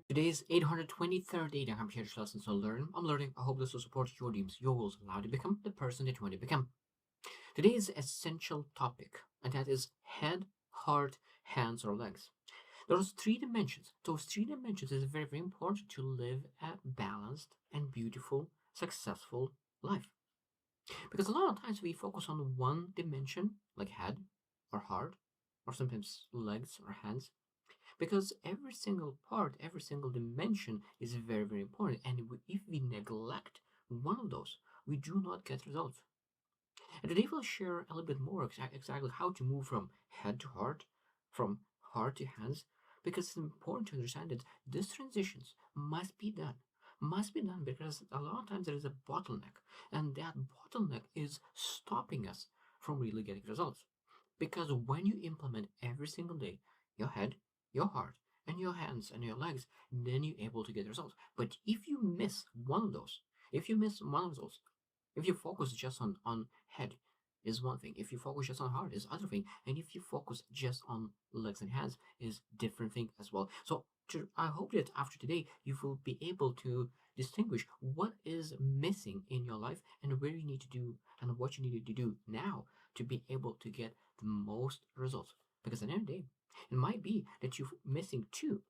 Today's 823rd day that I'm here to lessons on learning. I'm learning. I hope this will support your dreams, your goals, allow you to become the person that you want to become. Today's essential topic, and that is head, heart, hands, or legs. Those three dimensions. Those three dimensions is very, very important to live a balanced and beautiful, successful life. Because a lot of times we focus on one dimension, like head or heart, or sometimes legs or hands, because every single part, every single dimension is very, very important. And if we neglect one of those, we do not get results. And today we'll share a little bit more exactly how to move from head to heart, from heart to hands, because it's important to understand that these transitions must be done because a lot of times there is a bottleneck, and that bottleneck is stopping us from really getting results. Because when you implement every single day your head, your heart, and your hands and your legs, then you're able to get results. But if you miss one of those, if you miss one of those, if you focus just on head is one thing, if you focus just on heart is other thing, and if you focus just on legs and hands is different thing as well. So I hope that after today you will be able to distinguish what is missing in your life and where you need to do and what you need to do now to be able to get the most results. Because at the end of the day, it might be that you're missing two,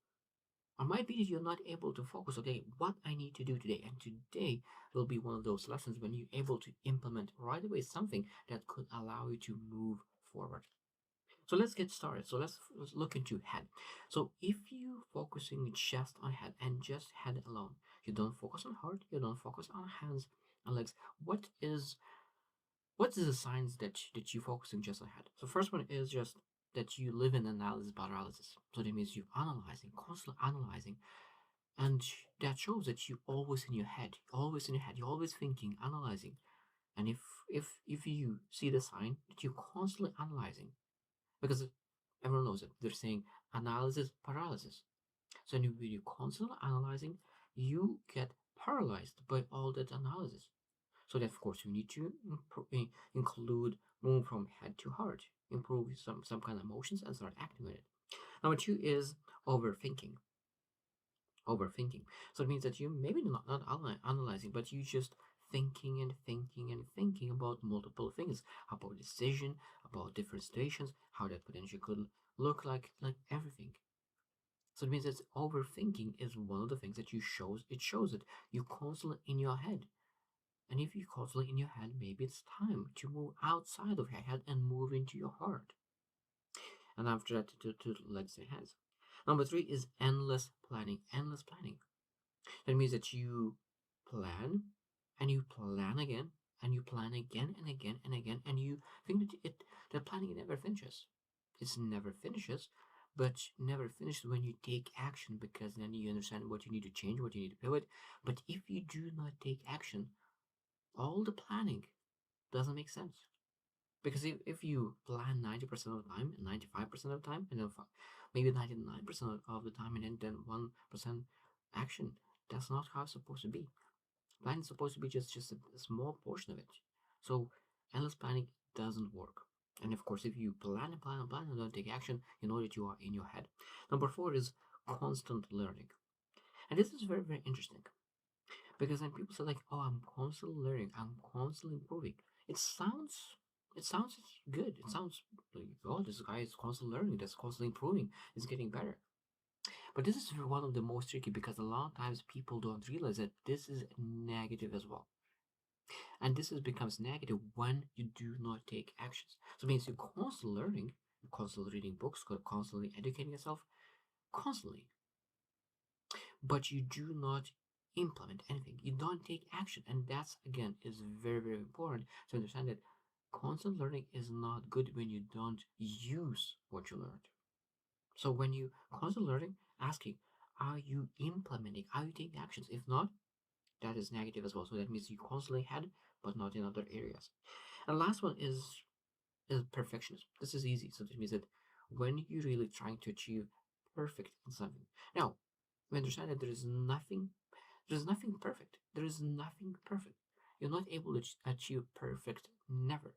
or might be that you're not able to focus, okay, what I need to do today. And today will be one of those lessons when you're able to implement right away something that could allow you to move forward. So let's get started. So let's look into head. So if you focusing just on head and just head alone, you don't focus on heart, you don't focus on hands and legs. What is the signs that you focusing just on head? So first one is just that you live in analysis paralysis. So that means you're analyzing, constantly analyzing, and that shows that you always in your head, always in your head, you're always thinking, analyzing. And if you see the sign that you're constantly analyzing, because everyone knows it, they're saying analysis paralysis. So when you're constantly analyzing, you get paralyzed by all that analysis. So that of course you need to include move from head to heart, improve some kind of emotions and start acting on it. Number two is overthinking. Overthinking. So it means that you maybe not analyzing, but you just thinking and thinking and thinking about multiple things, about decision, about different situations, how that potentially could look like everything. So it means that overthinking is one of the things that it shows that you constantly in your head. And if you're constantly in your head, maybe it's time to move outside of your head and move into your heart. And after that, to legs and hands. Number three is endless planning. Endless planning. That means that you plan and you plan again and you plan again and again and again, and you think that planning never finishes. It's never finishes, but never finishes when you take action, because then you understand what you need to change, what you need to pivot. But if you do not take action, all the planning doesn't make sense. Because if you plan 90% of the time and 95% of the time, and then maybe 99% of the time, and then 1% action, that's not how it's supposed to be. Planning is supposed to be just a small portion of it. So endless planning doesn't work. And of course, if you plan and plan and plan and don't take action, you know that you are in your head. Number four is constant learning. And this is very, very interesting, because when people say like, "Oh, I'm constantly learning, I'm constantly improving," it sounds it sounds good. It sounds like, "Oh, this guy is constantly learning, that's constantly improving, it's getting better." But this is one of the most tricky, because a lot of times people don't realize that this is negative as well. And this becomes negative when you do not take actions. So it means you're constantly learning, you're constantly reading books, constantly educating yourself, constantly, but you do not implement anything. You don't take action. And that's again is very, very important to understand that constant learning is not good when you don't use what you learned. So when you constantly learning, asking, are you implementing? Are you taking actions? If not, that is negative as well. So that means you constantly had, but not in other areas. And last one is perfectionism. This is easy. So that means that when you're really trying to achieve perfect in something. Now, we understand that there is nothing perfect. There is nothing perfect. You're not able to achieve perfect, never.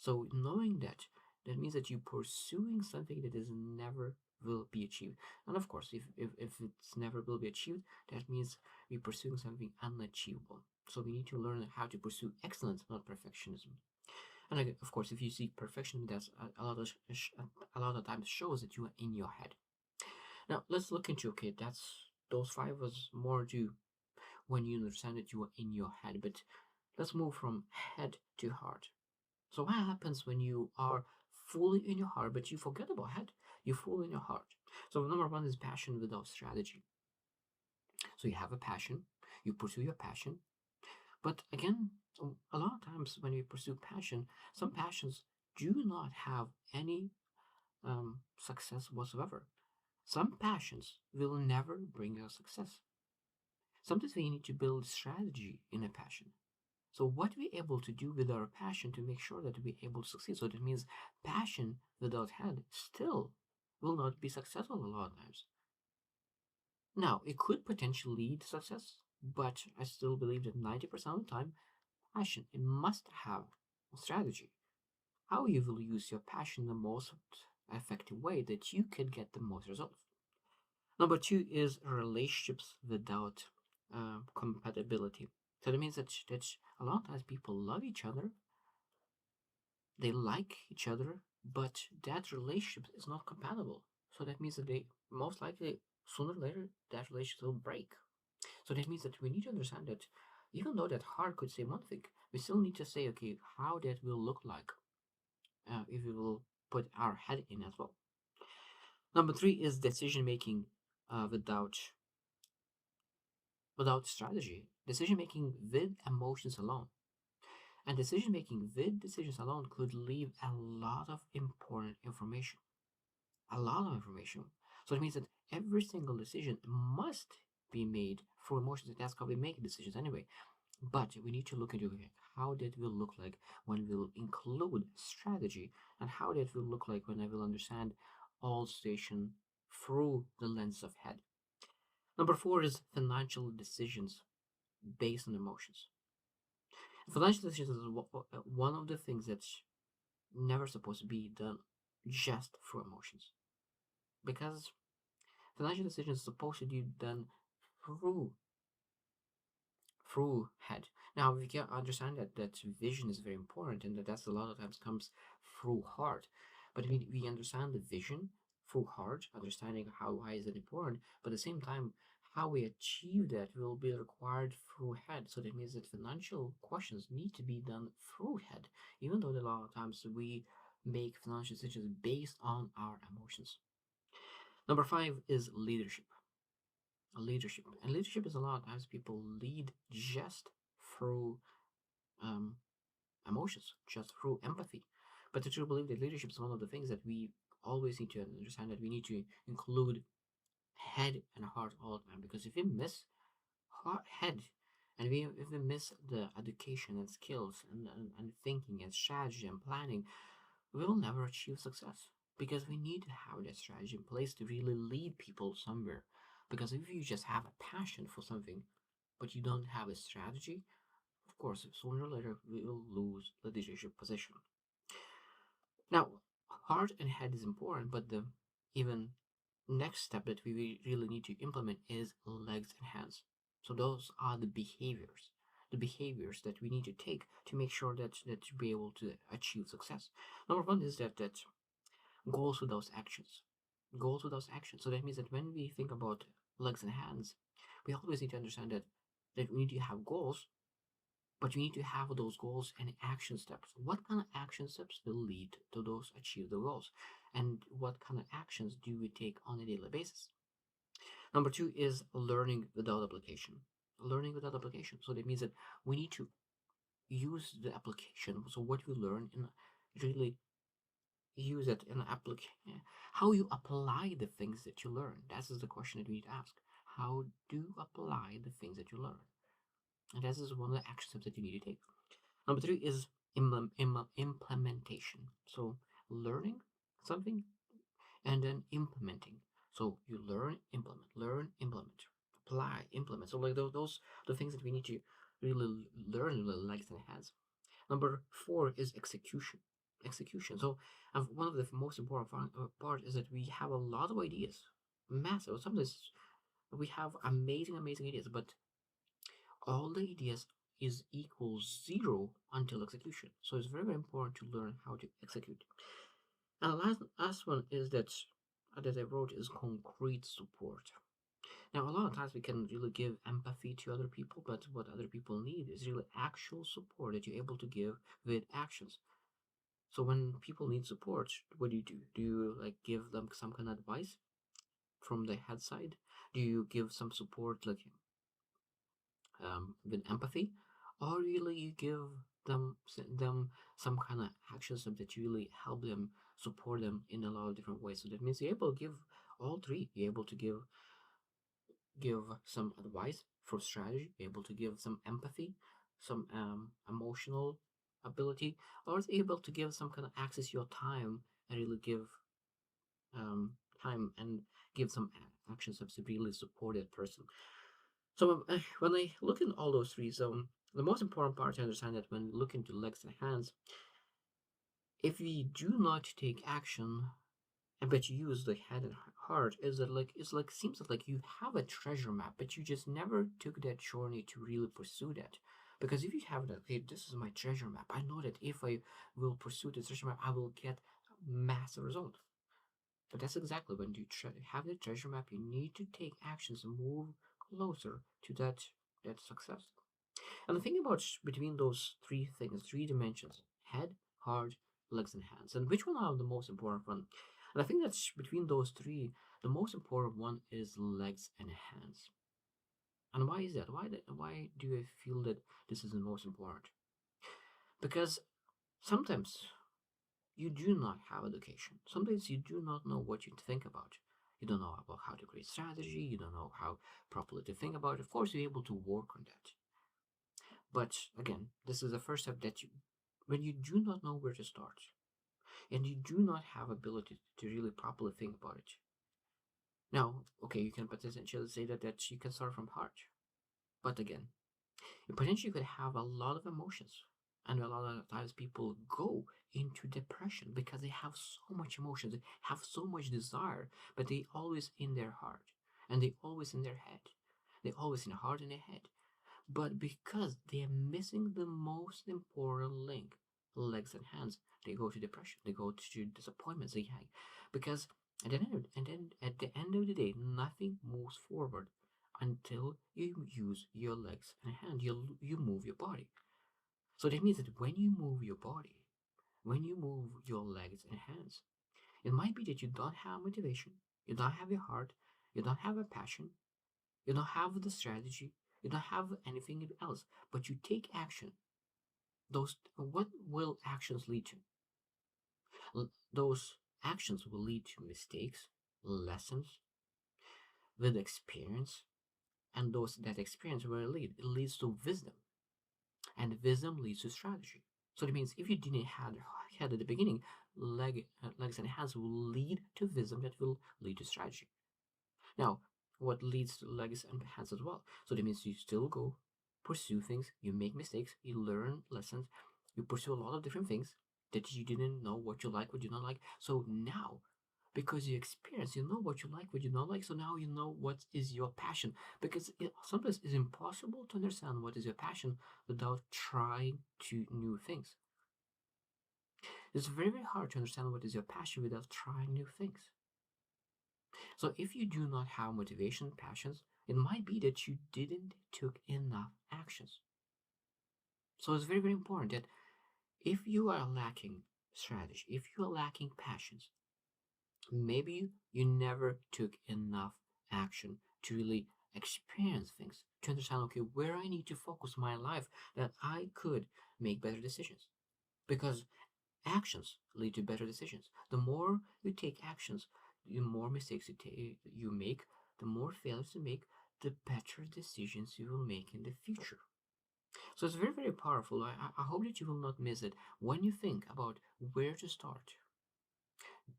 So knowing that, that means that you're pursuing something that is never will be achieved. And of course, if it's never will be achieved, that means we're pursuing something unachievable. So we need to learn how to pursue excellence, not perfectionism. And again, of course, if you seek perfection, that's a lot of times shows that you are in your head. Now let's look into, okay, that's those five was more to when you understand that you are in your head. But let's move from head to heart. So what happens when you are fully in your heart, but you forget about head? You're full in your heart. So number one is passion without strategy. So you have a passion, you pursue your passion, but again, a lot of times when we pursue passion, some passions do not have any success whatsoever. Some passions will never bring us success. Sometimes we need to build strategy in a passion. So what we're able to do with our passion to make sure that we're able to succeed. So that means passion without head still will not be successful a lot of times. Now, it could potentially lead to success, but I still believe that 90% of the time, passion, it must have a strategy. How you will use your passion in the most effective way that you can get the most results. Number two is relationships without compatibility. So that means that a lot of times people love each other, they like each other, but that relationship is not compatible. So that means that they most likely sooner or later that relationship will break. So that means that we need to understand that even though that heart could say one thing, we still need to say, okay, how that will look like if we will put our head in as well. Number three is decision making without strategy. Decision making with emotions alone. And decision making with decisions alone could leave a lot of important information. A lot of information. So it means that every single decision must be made through emotions. That's how we make decisions anyway. But we need to look into how that will look like when we'll include strategy, and how that will look like when I will understand all station through the lens of head. Number four is financial decisions based on emotions. Financial decisions is one of the things that's never supposed to be done just through emotions, because financial decisions are supposed to be done through head. Now we can understand that vision is very important, and that's a lot of times comes through heart. But we understand the vision through heart, understanding how why is it important, but at the same time, how we achieve that will be required through head. So that means that financial questions need to be done through head, even though a lot of times we make financial decisions based on our emotions. Number five is leadership. And leadership is a lot of times people lead just through um, emotions, just through empathy. But I truly believe that leadership is one of the things that we always need to understand, that we need to include head and heart all the time. Because if we miss head, and if we miss the education and skills and thinking and strategy and planning, we will never achieve success, because we need to have that strategy in place to really lead people somewhere. Because if you just have a passion for something but you don't have a strategy, of course sooner or later we will lose the leadership position. Now, heart and head is important, but the even next step that we really need to implement is legs and hands. So those are the behaviors that we need to take to make sure that to be able to achieve success. Number one is that goals without actions. Goals without actions. So that means that when we think about legs and hands, we always need to understand that we need to have goals, but we need to have those goals and action steps. What kind of action steps will lead to those achieve the goals? And what kind of actions do we take on a daily basis? Number two is learning without application. Learning without application. So that means that we need to use the application. So what we learn and really use it in application. How you apply the things that you learn. That is the question that we need to ask. How do you apply the things that you learn? And this is one of the action steps that you need to take. Number three is implementation. So learning something and then implementing. So you learn, implement, apply, implement. So like those the things that we need to really learn, like that has. Number four is execution. execution. So, one of the most important part is that we have a lot of ideas, massive. Sometimes we have amazing, amazing ideas, but all the ideas is equals zero until execution. So it's very, very important to learn how to execute. And the last one is that I wrote is concrete support. Now, a lot of times we can really give empathy to other people, but what other people need is really actual support that you're able to give with actions. So when people need support, what do you do? Do you like give them some kind of advice from the head side? Do you give some support like with empathy, or really you give them some kind of action step that you really help them support them in a lot of different ways. So that means you're able to give all three. You're able to give some advice for strategy, you're able to give some empathy, some emotional ability, or is able to give some kind of access to your time and really give time and give some action steps to really support that person. So when I look in all those three, so the most important part to understand that when we look into legs and hands, if we do not take action, I bet you use the head and heart, is that like it's like seems like you have a treasure map, but you just never took that journey to really pursue that. Because if you have that, okay, this is my treasure map. I know that if I will pursue this treasure map, I will get a massive result. But that's exactly when you have the treasure map, you need to take actions and move closer to that success. And the thing about between those three things, three dimensions, head, heart, legs, and hands, and which one are the most important one? And I think that's between those three, the most important one is legs and hands. And why is that? Why do I feel that this is the most important? Because sometimes you do not have education. Sometimes you do not know what you think about. You don't know about how to create strategy. You don't know how properly to think about it. Of course, you're able to work on that. But again, this is the first step that when you do not know where to start, and you do not have ability to really properly think about it. Now, okay, you can potentially say that you can start from heart, but again, you potentially could have a lot of emotions, and a lot of times people go into depression because they have so much emotion, they have so much desire, but they always in their heart, and they always in their head, they always in their heart and their head. But because they are missing the most important link, legs and hands, they go to depression, they go to disappointments, they hang. Because at the end of the day, nothing moves forward until you use your legs and hand. You move your body. So that means that when you move your body, when you move your legs and hands, it might be that you don't have motivation, you don't have your heart, you don't have a passion, you don't have the strategy, you don't have anything else, but you take action. Those what will actions lead to? Those actions will lead to mistakes, lessons, with experience, and those that experience will lead. It leads to wisdom, and wisdom leads to strategy. So that means if you didn't have head at the beginning, legs and hands will lead to wisdom that will lead to strategy. Now, what leads to legs and hands as well? So that means you still go pursue things, you make mistakes, you learn lessons, you pursue a lot of different things that you didn't know what you like, what you don't like. So now, because you experience, you know what you like, what you don't like. So now you know what is your passion. Because sometimes it's impossible to understand what is your passion without trying to new things. It's very, very hard to understand what is your passion without trying new things. So if you do not have motivation, passions, it might be that you didn't took enough actions. So it's very, very important that if you are lacking strategy, if you are lacking passions, maybe you never took enough action to really experience things, to understand, okay, where I need to focus my life that I could make better decisions. Because actions lead to better decisions. The more you take actions, the more mistakes you make, the more failures you make, the better decisions you will make in the future. So it's very, very powerful. I hope that you will not miss it. When you think about where to start,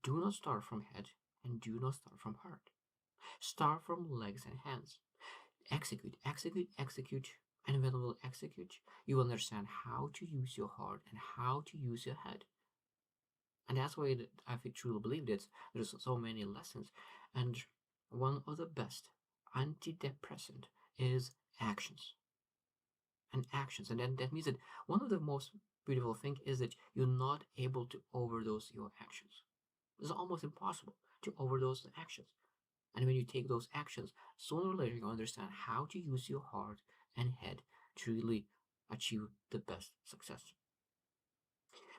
do not start from head and do not start from heart. Start from legs and hands. Execute, execute, execute. And when you will execute, you will understand how to use your heart and how to use your head. And that's why truly believe that there's so many lessons. And one of the best antidepressant is actions and actions. And then that means that one of the most beautiful thing is that you're not able to overdose your actions. It's almost impossible to overdose the actions. And when you take those actions, sooner or later you understand how to use your heart and head to really achieve the best success.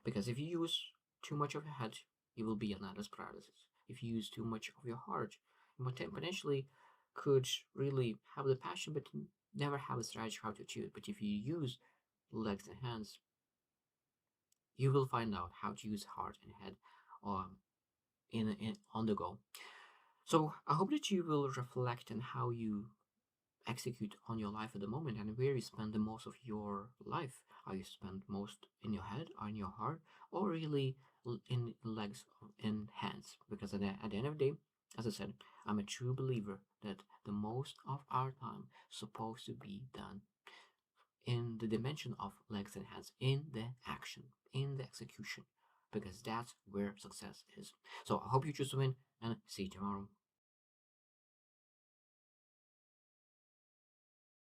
Because if you use too much of your head, you will be analysis paralysis. If you use too much of your heart, you potentially could really have the passion but never have a strategy how to achieve it. But if you use legs and hands, you will find out how to use heart and head um, in on the go. So I hope that you will reflect on how you execute on your life at the moment and where you spend the most of your life. Are you spend most in your head or in your heart or really in legs and hands? Because at the end of the day, as I said, I'm a true believer that the most of our time is supposed to be done in the dimension of legs and hands, in the action, in the execution, because that's where success is. So I hope you choose to win and see you tomorrow.